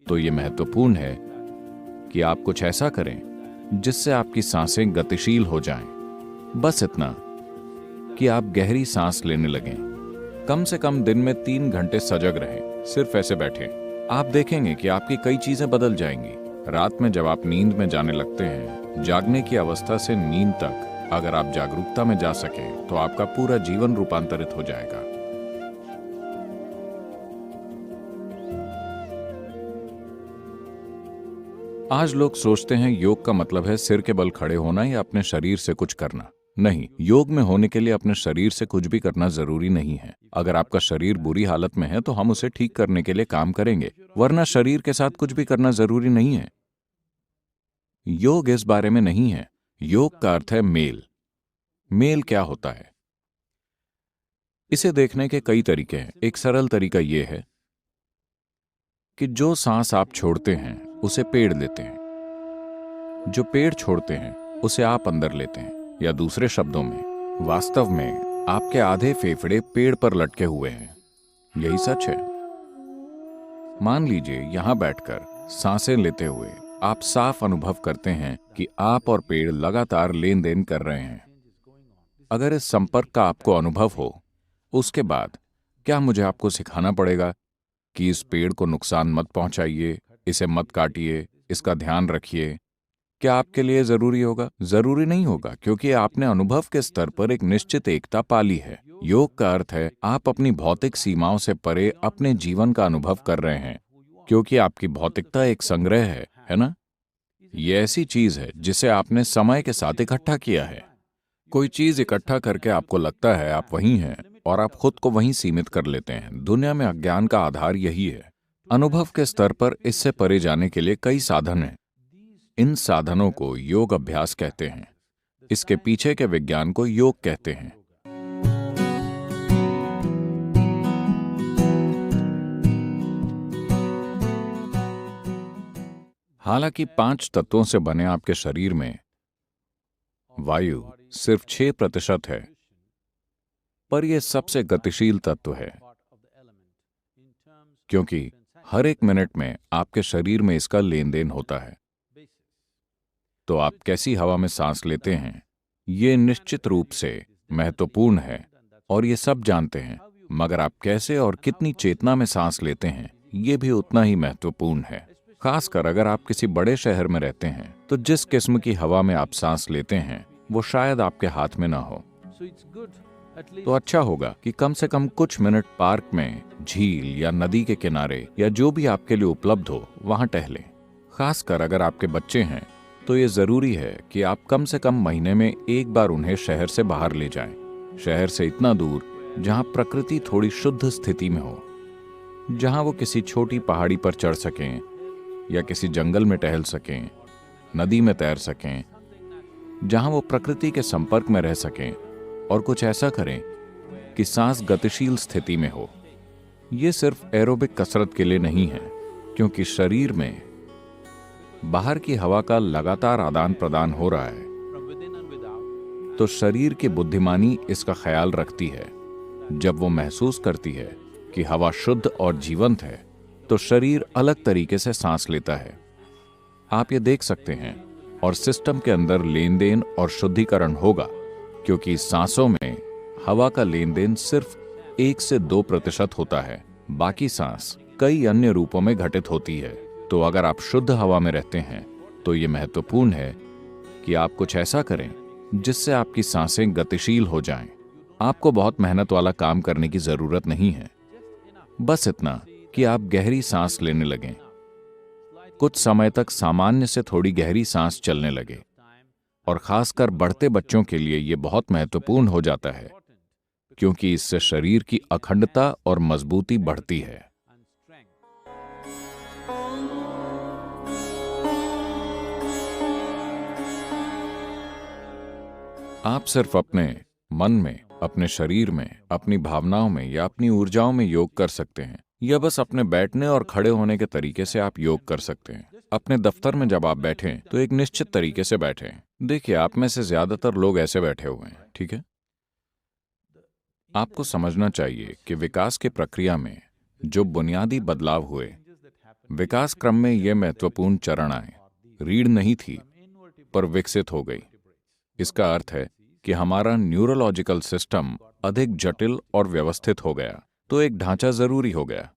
तो ये महत्वपूर्ण है कि आप कुछ ऐसा करें जिससे आपकी सांसें गतिशील हो जाएं। बस इतना कि आप गहरी सांस लेने लगें। कम से कम दिन में 3 घंटे सजग रहें, सिर्फ ऐसे बैठें। आप देखेंगे कि आपकी कई चीजें बदल जाएंगी। रात में जब आप नींद में जाने लगते हैं, जागने की अवस्था से नींद तक अगर आप जागरूकता में जा सकें तो आपका पूरा जीवन रूपांतरित हो जाएगा। आज लोग सोचते हैं योग का मतलब है सिर के बल खड़े होना या अपने शरीर से कुछ करना। नहीं, योग में होने के लिए अपने शरीर से कुछ भी करना जरूरी नहीं है। अगर आपका शरीर बुरी हालत में है तो हम उसे ठीक करने के लिए काम करेंगे, वरना शरीर के साथ कुछ भी करना जरूरी नहीं है। योग इस बारे में नहीं है। योग का अर्थ है मेल। मेल क्या होता है, इसे देखने के कई तरीके हैं। एक सरल तरीका यह है कि जो सांस आप छोड़ते हैं उसे पेड़ लेते हैं, जो पेड़ छोड़ते हैं उसे आप अंदर लेते हैं। या दूसरे शब्दों में, वास्तव में आपके आधे फेफड़े पेड़ पर लटके हुए हैं। यही सच है। मान लीजिए यहां बैठकर सांसें लेते हुए आप साफ अनुभव करते हैं कि आप और पेड़ लगातार लेन देन कर रहे हैं। अगर इस संपर्क का आपको अनुभव हो, उसके बाद क्या मुझे आपको सिखाना पड़ेगा कि इस पेड़ को नुकसान मत पहुंचाइए, इसे मत काटिए, इसका ध्यान रखिए? क्या आपके लिए जरूरी होगा? जरूरी नहीं होगा, क्योंकि आपने अनुभव के स्तर पर एक निश्चित एकता पाली है। योग का अर्थ है आप अपनी भौतिक सीमाओं से परे अपने जीवन का अनुभव कर रहे हैं, क्योंकि आपकी भौतिकता एक संग्रह है ना? ये ऐसी चीज है जिसे आपने समय के साथ इकट्ठा किया है। कोई चीज इकट्ठा करके आपको लगता है आप वहीं हैं और आप खुद को वहीं सीमित कर लेते हैं। दुनिया में अज्ञान का आधार यही है। अनुभव के स्तर पर इससे परे जाने के लिए कई साधन हैं। इन साधनों को योग अभ्यास कहते हैं। इसके पीछे के विज्ञान को योग कहते हैं। हालांकि 5 तत्वों से बने आपके शरीर में वायु सिर्फ 6% है, पर यह सबसे गतिशील तत्व है, क्योंकि हर एक मिनट में आपके शरीर में इसका लेन देन होता है। तो आप कैसी हवा में सांस लेते हैं, ये निश्चित रूप से महत्वपूर्ण है और ये सब जानते हैं, मगर आप कैसे और कितनी चेतना में सांस लेते हैं, ये भी उतना ही महत्वपूर्ण है। खासकर अगर आप किसी बड़े शहर में रहते हैं, तो जिस किस्म की हवा में आप सांस लेते हैं वो शायद आपके हाथ में ना हो। तो अच्छा होगा कि कम से कम कुछ मिनट पार्क में, झील या नदी के किनारे या जो भी आपके लिए उपलब्ध हो वहां टहलें। खासकर अगर आपके बच्चे हैं तो ये जरूरी है कि आप कम से कम महीने में एक बार उन्हें शहर से बाहर ले जाएं। शहर से इतना दूर जहां प्रकृति थोड़ी शुद्ध स्थिति में हो, जहां वो किसी छोटी पहाड़ी पर चढ़ सकें या किसी जंगल में टहल सकें, नदी में तैर सकें, जहां वो प्रकृति के संपर्क में रह सकें और कुछ ऐसा करें कि सांस गतिशील स्थिति में हो। ये सिर्फ एरोबिक कसरत के लिए नहीं है, क्योंकि शरीर में बाहर की हवा का लगातार आदान प्रदान हो रहा है, तो शरीर की बुद्धिमानी इसका ख्याल रखती है। जब वो महसूस करती है कि हवा शुद्ध और जीवंत है, तो शरीर अलग तरीके से सांस लेता है। आप ये देख सकते हैं, और सिस्टम के अंदर लेन देन और शुद्धिकरण होगा, क्योंकि सांसों में हवा का लेन देन सिर्फ 1 से 2% होता है। बाकी सांस कई अन्य रूपों में घटित होती है। तो अगर आप शुद्ध हवा में रहते हैं तो ये महत्वपूर्ण है कि आप कुछ ऐसा करें जिससे आपकी सांसें गतिशील हो जाएं। आपको बहुत मेहनत वाला काम करने की जरूरत नहीं है। बस इतना कि आप गहरी सांस लेने लगें। कुछ समय तक सामान्य से थोड़ी गहरी सांस चलने लगे, और खासकर बढ़ते बच्चों के लिए यह बहुत महत्वपूर्ण हो जाता है, क्योंकि इससे शरीर की अखंडता और मजबूती बढ़ती है। आप सिर्फ अपने मन में, अपने शरीर में, अपनी भावनाओं में या अपनी ऊर्जाओं में योग कर सकते हैं, या बस अपने बैठने और खड़े होने के तरीके से आप योग कर सकते हैं। अपने दफ्तर में जब आप बैठें तो एक निश्चित तरीके से बैठें। देखिए, आप में से ज्यादातर लोग ऐसे बैठे हुए हैं, ठीक है? आपको समझना चाहिए कि विकास की प्रक्रिया में जो बुनियादी बदलाव हुए विकास क्रम में ये महत्वपूर्ण चरण आए। रीढ़ नहीं थी, पर विकसित हो गई। इसका अर्थ है कि हमारा न्यूरोलॉजिकल सिस्टम अधिक जटिल और व्यवस्थित हो गया, तो एक ढांचा जरूरी हो गया।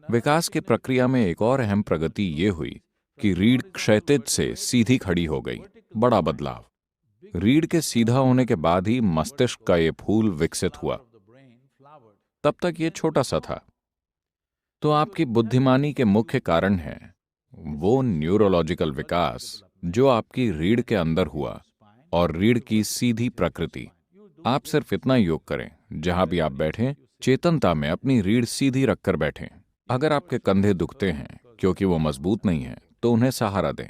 विकास की प्रक्रिया में एक और अहम प्रगति ये हुई कि रीढ़ क्षैतिज से सीधी खड़ी हो गई। बड़ा बदलाव। रीढ़ के सीधा होने के बाद ही मस्तिष्क का ये फूल विकसित हुआ। तब तक ये छोटा सा था। तो आपकी बुद्धिमानी के मुख्य कारण है वो न्यूरोलॉजिकल विकास जो आपकी रीढ़ के अंदर हुआ और रीढ़ की सीधी प्रकृति। आप सिर्फ इतना योग करें, जहां भी आप बैठें, चेतनता में अपनी रीढ़ सीधी रखकर बैठें। अगर आपके कंधे दुखते हैं क्योंकि वो मजबूत नहीं है, तो उन्हें सहारा दें।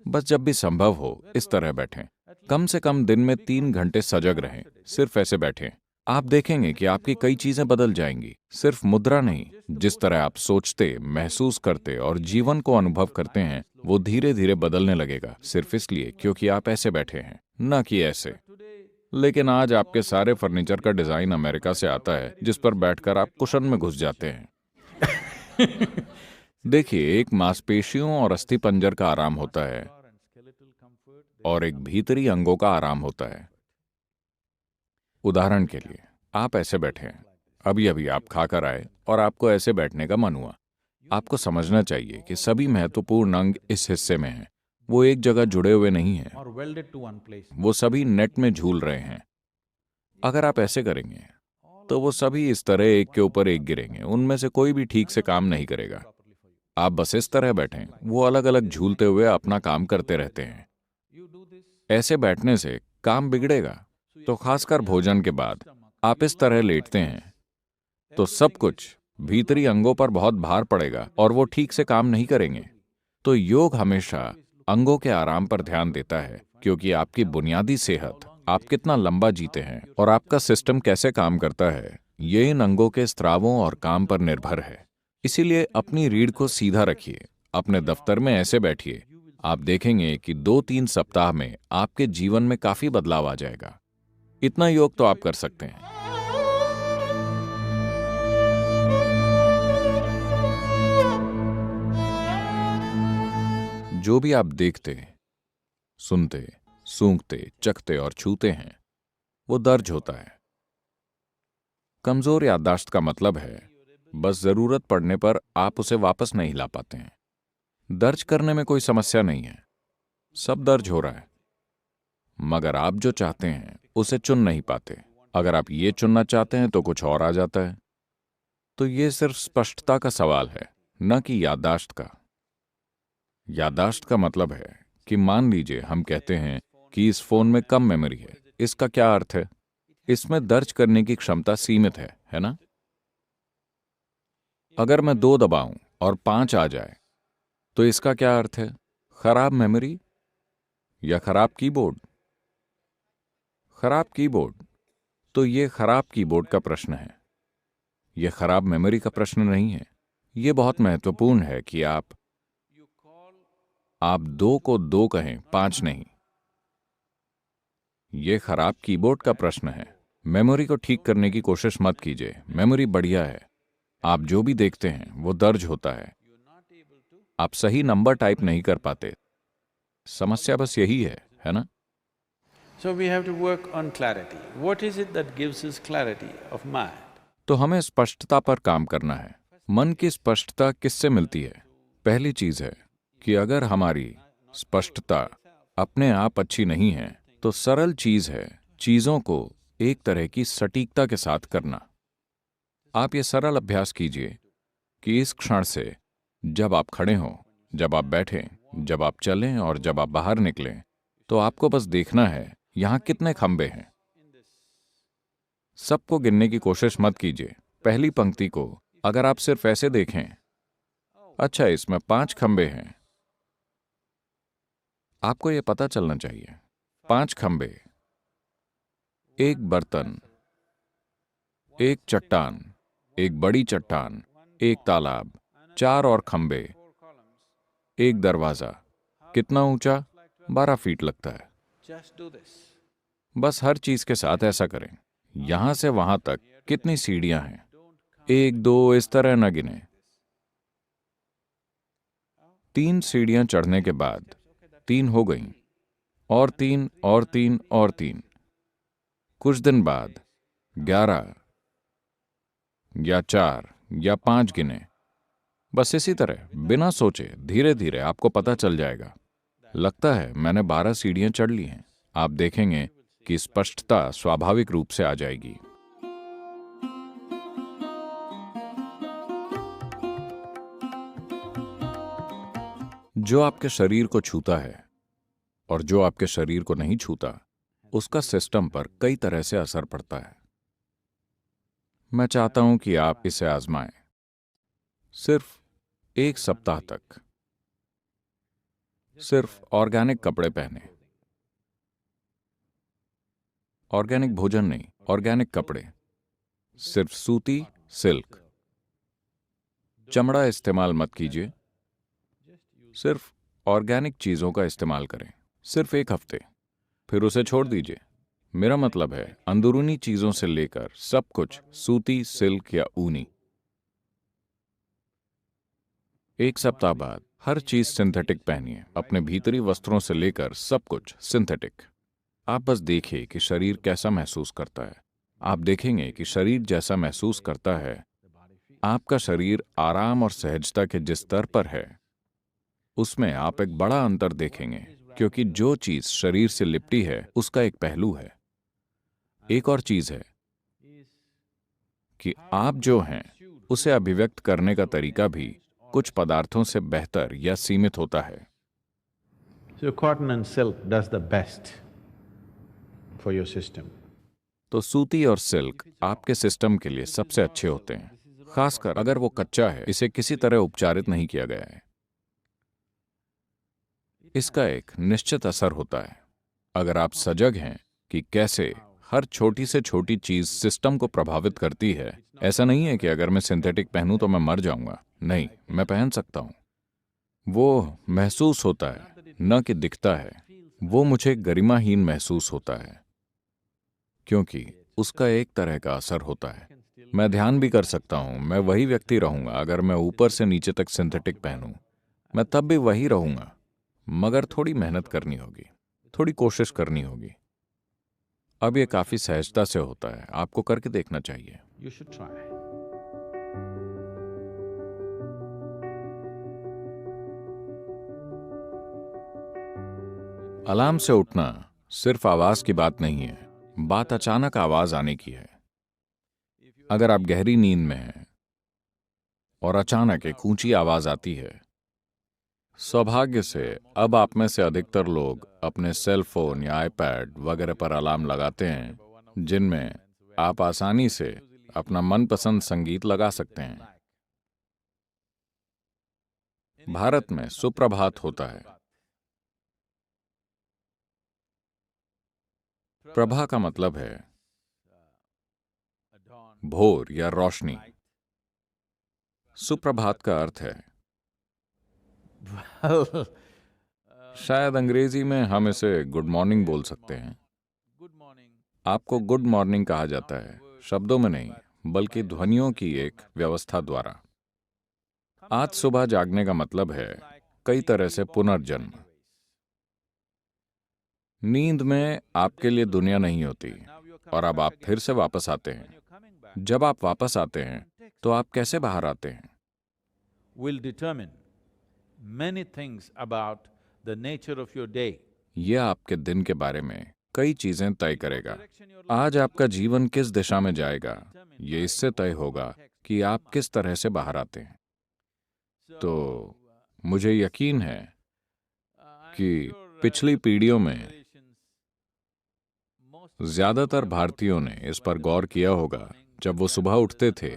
बस जब भी संभव हो इस तरह बैठें। कम से कम दिन में 3 घंटे सजग रहें, सिर्फ ऐसे बैठें। आप देखेंगे कि आपकी कई चीजें बदल जाएंगी। सिर्फ मुद्रा नहीं, जिस तरह आप सोचते, महसूस करते और जीवन को अनुभव करते हैं, वो धीरे धीरे बदलने लगेगा, सिर्फ इसलिए क्योंकि आप ऐसे बैठे हैं, न कि ऐसे। लेकिन आज आपके सारे फर्नीचर का डिजाइन अमेरिका से आता है, जिस पर बैठकर आप कुशन में घुस जाते हैं। देखिए, एक मांसपेशियों और अस्थिपंजर का आराम होता है और एक भीतरी अंगों का आराम होता है। उदाहरण के लिए, आप ऐसे बैठे हैं, अभी अभी आप खाकर आए और आपको ऐसे बैठने का मन हुआ। आपको समझना चाहिए कि सभी महत्वपूर्ण अंग इस हिस्से में हैं। वो एक जगह जुड़े हुए नहीं हैं, वो सभी नेट में झूल रहे हैं। अगर आप ऐसे करेंगे तो वो सभी इस तरह एक के ऊपर एक गिरेंगे, उनमें से कोई भी ठीक से काम नहीं करेगा। आप बस इस तरह बैठें, वो अलग अलग झूलते हुए अपना काम करते रहते हैं। ऐसे बैठने से काम बिगड़ेगा। तो खासकर भोजन के बाद आप इस तरह लेटते हैं तो सब कुछ भीतरी अंगों पर बहुत भार पड़ेगा और वो ठीक से काम नहीं करेंगे। तो योग हमेशा अंगों के आराम पर ध्यान देता है, क्योंकि आपकी बुनियादी सेहत, आप कितना लंबा जीते हैं और आपका सिस्टम कैसे काम करता है, ये इन अंगों के स्त्रावों और काम पर निर्भर है। इसीलिए अपनी रीढ़ को सीधा रखिए, अपने दफ्तर में ऐसे बैठिए। आप देखेंगे कि 2-3 सप्ताह में आपके जीवन में काफी बदलाव आ जाएगा। इतना योग तो आप कर सकते हैं। जो भी आप देखते, सुनते, सूंघते, चखते और छूते हैं, वो दर्ज होता है। कमजोर याददाश्त का मतलब है बस जरूरत पड़ने पर आप उसे वापस नहीं ला पाते हैं। दर्ज करने में कोई समस्या नहीं है, सब दर्ज हो रहा है, मगर आप जो चाहते हैं उसे चुन नहीं पाते। अगर आप ये चुनना चाहते हैं तो कुछ और आ जाता है। तो ये सिर्फ स्पष्टता का सवाल है, न कि याददाश्त का। याददाश्त का मतलब है कि मान लीजिए हम कहते हैं कि इस फोन में कम मेमोरी है। इसका क्या अर्थ है? इसमें दर्ज करने की क्षमता सीमित है ना? अगर मैं 2 दबाऊं और 5 आ जाए, तो इसका क्या अर्थ है? खराब मेमोरी या खराब कीबोर्ड? खराब कीबोर्ड। तो ये खराब कीबोर्ड का प्रश्न है, यह खराब मेमोरी का प्रश्न नहीं है। यह बहुत महत्वपूर्ण है कि आप 2 को 2 कहें, 5 नहीं। यह खराब कीबोर्ड का प्रश्न है। मेमोरी को ठीक करने की कोशिश मत कीजिए, मेमोरी बढ़िया है। आप जो भी देखते हैं वो दर्ज होता है। आप सही नंबर टाइप नहीं कर पाते। समस्या बस यही है ना? So we have to work on clarity. What is it that gives us clarity of mind? तो हमें स्पष्टता पर काम करना है। मन की स्पष्टता किससे मिलती है? पहली चीज है कि अगर हमारी स्पष्टता अपने आप अच्छी नहीं है, तो सरल चीज है चीजों को एक तरह की सटीकता के साथ करना। आप ये सरल अभ्यास कीजिए कि इस क्षण से जब आप खड़े हों, जब आप बैठें, जब आप चलें और जब आप बाहर निकलें, तो आपको बस देखना है यहां कितने खंबे हैं। सबको गिनने की कोशिश मत कीजिए। पहली पंक्ति को अगर आप सिर्फ ऐसे देखें, अच्छा इसमें 5 खंबे हैं, आपको यह पता चलना चाहिए 5 खंबे, एक बर्तन, एक चट्टान, एक बड़ी चट्टान, एक तालाब, 4 और खंबे, एक दरवाजा। कितना ऊंचा? 12 फीट लगता है। Just do this. बस हर चीज के साथ ऐसा करें। यहां से वहां तक कितनी सीढ़ियां हैं? 1, 2 इस तरह न गिने। 3 सीढ़ियां चढ़ने के बाद 3 हो गईं, और 3 और 3 और 3। कुछ दिन बाद 11 या 4 या 5 गिने। बस इसी तरह बिना सोचे धीरे धीरे आपको पता चल जाएगा। लगता है मैंने 12 सीढ़ियां चढ़ ली हैं। आप देखेंगे कि स्पष्टता स्वाभाविक रूप से आ जाएगी। जो आपके शरीर को छूता है और जो आपके शरीर को नहीं छूता, उसका सिस्टम पर कई तरह से असर पड़ता है। मैं चाहता हूं कि आप इसे आजमाएं। सिर्फ 1 सप्ताह तक सिर्फ ऑर्गेनिक कपड़े पहने। ऑर्गेनिक भोजन नहीं, ऑर्गेनिक कपड़े। सिर्फ सूती, सिल्क, चमड़ा इस्तेमाल मत कीजिए। सिर्फ ऑर्गेनिक चीजों का इस्तेमाल करें। सिर्फ 1 हफ्ते, फिर उसे छोड़ दीजिए। मेरा मतलब है अंदरूनी चीजों से लेकर सब कुछ सूती, सिल्क या ऊनी। 1 सप्ताह बाद हर चीज सिंथेटिक पहनिए। अपने भीतरी वस्त्रों से लेकर सब कुछ सिंथेटिक। आप बस देखिए कि शरीर कैसा महसूस करता है। आप देखेंगे कि शरीर जैसा महसूस करता है, आपका शरीर आराम और सहजता के जिस स्तर पर है, उसमें आप एक बड़ा अंतर देखेंगे, क्योंकि जो चीज शरीर से लिपटी है उसका एक पहलू है। एक और चीज है कि आप जो हैं उसे अभिव्यक्त करने का तरीका भी कुछ पदार्थों से बेहतर या सीमित होता है। So cotton and silk does the best for your system. तो सूती और सिल्क आपके सिस्टम के लिए सबसे अच्छे होते हैं, खासकर अगर वो कच्चा है, इसे किसी तरह उपचारित नहीं किया गया है। इसका एक निश्चित असर होता है। अगर आप सजग हैं कि कैसे हर छोटी से छोटी चीज सिस्टम को प्रभावित करती है। ऐसा नहीं है कि अगर मैं सिंथेटिक पहनूं तो मैं मर जाऊंगा। नहीं, मैं पहन सकता हूं। वो महसूस होता है, न कि दिखता है। वो मुझे गरिमाहीन महसूस होता है, क्योंकि उसका एक तरह का असर होता है। मैं ध्यान भी कर सकता हूं, मैं वही व्यक्ति रहूंगा। अगर मैं ऊपर से नीचे तक सिंथेटिक पहनूं, मैं तब भी वही रहूंगा, मगर थोड़ी मेहनत करनी होगी, थोड़ी कोशिश करनी होगी। अब ये काफी सहजता से होता है। आपको करके देखना चाहिए। You should try. अलार्म से उठना सिर्फ आवाज की बात नहीं है, बात अचानक आवाज आने की है। अगर आप गहरी नींद में हैं और अचानक एक ऊंची आवाज आती है, सौभाग्य से अब आप में से अधिकतर लोग अपने सेल फोन या आईपैड वगैरह पर अलार्म लगाते हैं, जिनमें आप आसानी से अपना मनपसंद संगीत लगा सकते हैं। भारत में सुप्रभात होता है। प्रभा का मतलब है भोर या रोशनी। सुप्रभात का अर्थ है, शायद अंग्रेजी में हम इसे गुड मॉर्निंग बोल सकते हैं। आपको गुड मॉर्निंग कहा जाता है, शब्दों में नहीं, बल्कि ध्वनियों की एक व्यवस्था द्वारा। आज सुबह जागने का मतलब है कई तरह से पुनर्जन्म। नींद में आपके लिए दुनिया नहीं होती, और अब आप फिर से वापस आते हैं। जब आप वापस आते हैं तो आप कैसे बाहर आते हैं? Will determine many things about the nature of your day. यह आपके दिन के बारे में कई चीजें तय करेगा। आज आपका जीवन किस दिशा में जाएगा, ये इससे तय होगा कि आप किस तरह से बाहर आते हैं। तो मुझे यकीन है कि पिछली पीढ़ियों में ज्यादातर भारतीयों ने इस पर गौर किया होगा। जब वो सुबह उठते थे,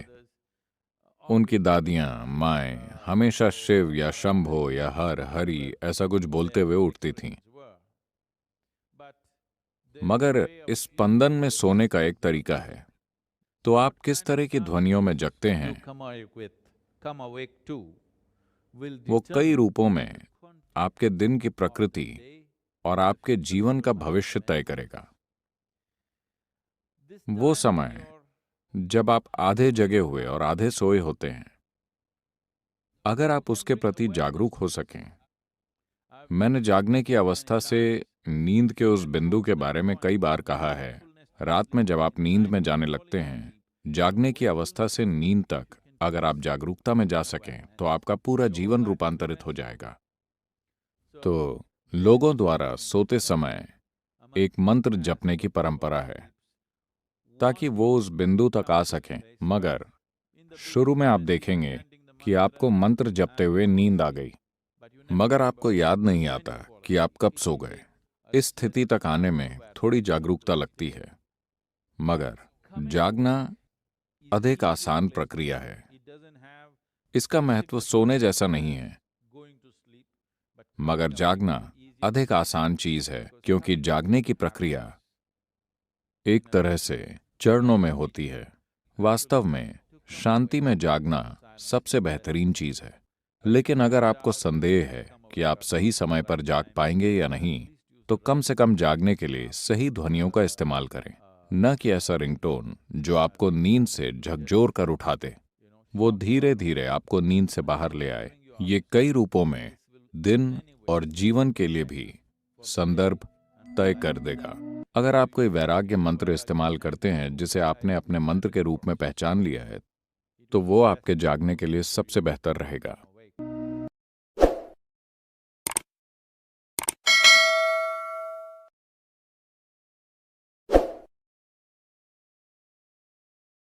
उनकी दादियां, माएं हमेशा शिव या शंभो या हर हरि ऐसा कुछ बोलते हुए उठती थीं। मगर इस स्पंदन में सोने का एक तरीका है। तो आप किस तरह की ध्वनियों में जगते हैं, वो कई रूपों में आपके दिन की प्रकृति और आपके जीवन का भविष्य तय करेगा। वो समय जब आप आधे जगे हुए और आधे सोए होते हैं, अगर आप उसके प्रति जागरूक हो सकें। मैंने जागने की अवस्था से नींद के उस बिंदु के बारे में कई बार कहा है। रात में जब आप नींद में जाने लगते हैं, जागने की अवस्था से नींद तक अगर आप जागरूकता में जा सकें तो आपका पूरा जीवन रूपांतरित हो जाएगा। तो लोगों द्वारा सोते समय एक मंत्र जपने की परंपरा है ताकि वो उस बिंदु तक आ सकें, मगर शुरू में आप देखेंगे कि आपको मंत्र जपते हुए नींद आ गई, मगर आपको याद नहीं आता कि आप कब सो गए। इस स्थिति तक आने में थोड़ी जागरूकता लगती है, मगर जागना अधिक आसान प्रक्रिया है। इसका महत्व सोने जैसा नहीं है, मगर जागना अधिक आसान चीज है, क्योंकि जागने की प्रक्रिया एक तरह से चरणों में होती है। वास्तव में शांति में जागना सबसे बेहतरीन चीज है। लेकिन अगर आपको संदेह है कि आप सही समय पर जाग पाएंगे या नहीं, तो कम से कम जागने के लिए सही ध्वनियों का इस्तेमाल करें। न कि ऐसा रिंगटोन जो आपको नींद से झकझोर कर उठा दे। वो धीरे धीरे आपको नींद से बाहर ले आए। ये कई रूपों में दिन और जीवन के लिए भी संदर्भ तय कर देगा। अगर आप कोई वैराग्य मंत्र इस्तेमाल करते हैं जिसे आपने अपने मंत्र के रूप में पहचान लिया है, तो वो आपके जागने के लिए सबसे बेहतर रहेगा।